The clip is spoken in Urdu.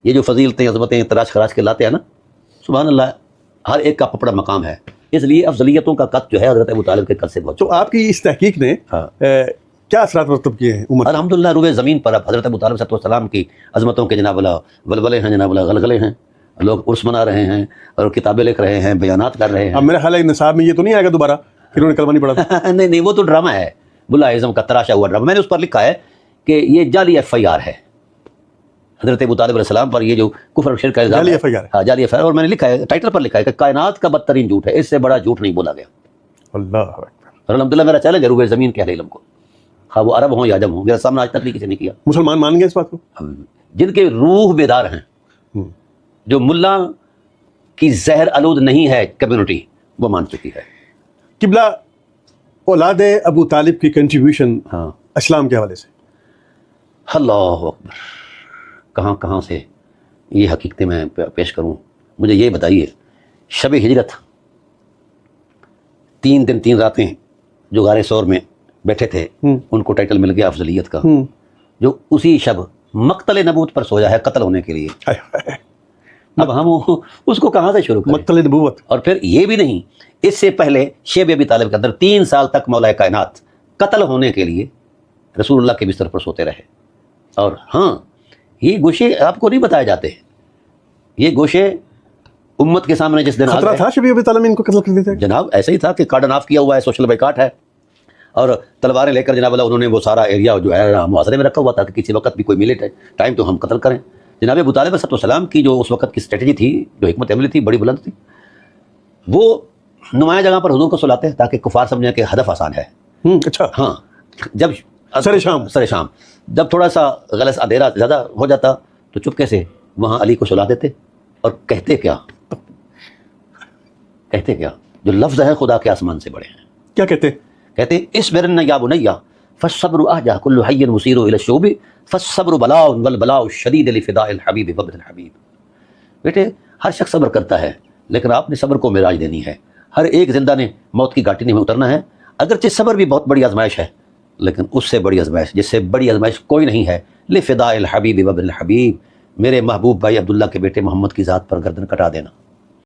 یہ جو فضیلتیں عظمتیں تراش خراش کے لاتے ہیں نا، سبحان اللہ، ہر ایک کا اپنا مقام ہے، اس لیے افضلیتوں کا قد جو ہے حضرت ابو طالب کے قد سے بہت تو آپ کی اس تحقیق نے کیا اثرات مرتب کیے ہیں امت؟ الحمدللہ روئے زمین پر اب حضرت ابو طالب صلی اللہ علیہ وسلم کی عظمتوں کے جناب اللہ ولولے ہیں، جناب اللہ غلغلے ہیں، لوگ عرس منا رہے ہیں اور کتابیں لکھ رہے ہیں، بیانات کر رہے ہیں۔ اب میرا خیال ہے نصاب میں یہ تو نہیں آئے گا دوبارہ کہ انہوں نے کلمہ نہیں پڑھا؟ نہیں وہ تو ڈرامہ ہے، بلا اعظم کا تراشا ہوا ڈرامہ۔ میں نے اس پر لکھا ہے کہ یہ جعلی FIR ہے حضرت ابو طالب علیہ السلام پر، یہ جو کفر اور شرک کا الزام جعلی ہے، FIR ہاں جعلی FIR، اور میں نے لکھا ہے ٹائٹل پر لکھا ہے کہ کائنات کا بدترین جھوٹ ہے، اس سے بڑا جھوٹ نہیں بولا گیا۔ اللہ اکبر۔ اور الحمدللہ میرا چیلنج ہے روئے زمین کے اہل علم کو، ہاں وہ عرب ہوں یا عجم ہوں، میرا سامنا آج تک نہیں کسی نے کیا۔ مسلمان مان گئے اس بات کو؟ جن کے روح بیدار ہیں، جو ملا کی زہر آلود نہیں ہے کمیونٹی، وہ مان چکی ہے۔ قبلہ اولاد ابو طالب کی کنٹریبیوشن ہاں اسلام کے حوالے سے؟ اللہ اکبر، کہاں کہاں سے یہ حقیقتیں میں پیش کروں؟ مجھے یہ بتائیے، شب ہجرت 3 دن 3 راتیں جو غار ثور میں بیٹھے تھے، ان کو ٹائٹل مل گیا افضلیت کا، جو اسی شب مقتل نبوت پر سویا ہے قتل ہونے کے لیے۔ اب ہم اس کو کہاں سے شروع کریں؟ مقتل نبوت۔ اور پھر یہ بھی نہیں، اس سے پہلے شیب ابی طالب کے اندر 3 سال تک مولا کائنات قتل ہونے کے لیے رسول اللہ کے بستر پر سوتے رہے۔ اور ہاں، یہ گوشے آپ کو نہیں بتائے جاتے، یہ گوشے امت کے سامنے جس دن آ خطرہ گئے، تھا شبی ابی طالب ان کو قتل کر دیتے؟ جناب ایسا ہی تھا کہ کارڈن آف کیا ہوا ہے، سوشل بائیکاٹ ہے، اور تلواریں لے کر جناب اللہ انہوں نے وہ سارا ایریا جو ہے محاصرے میں رکھا ہوا تھا کہ کسی وقت بھی کوئی ملے ٹائم تو ہم قتل کریں۔ جناب ابو طالب علیہ السلام کی جو اس وقت کی اسٹریٹجی تھی، جو حکمت عملی تھی، بڑی بلند تھی، وہ نمایاں جگہ پر حضور کو سلاتے ہیں تاکہ کفار سمجھیں کہ ہدف آسان ہے۔ اچھا، ہاں، جب سر شام جب تھوڑا سا غلط اندھیرا زیادہ ہو جاتا تو چپکے سے وہاں علی کو سلا دیتے، اور کہتے کیا جو لفظ ہے خدا کے آسمان سے بڑے ہیں، کیا کہتے؟ کہتے اصبرن یا بنیا فالصبر احجا کل حی مسیر الی الشوب فالصبر بلاء والبلاء الشدید لفداء الحبیب وابن الحبیب۔ بیٹے ہر شخص صبر کرتا ہے، لیکن آپ نے صبر کو معراج دینی ہے، ہر ایک زندہ نے موت کی گھاٹی میں اترنا ہے۔ اگرچہ صبر بھی بہت بڑی آزمائش ہے، لیکن اس سے بڑی آزمائش، جس سے بڑی آزمائش کوئی نہیں ہے، لفداء الحبیب وابن الحبیب، میرے محبوب بھائی عبداللہ کے بیٹے محمد کی ذات پر گردن کٹا دینا۔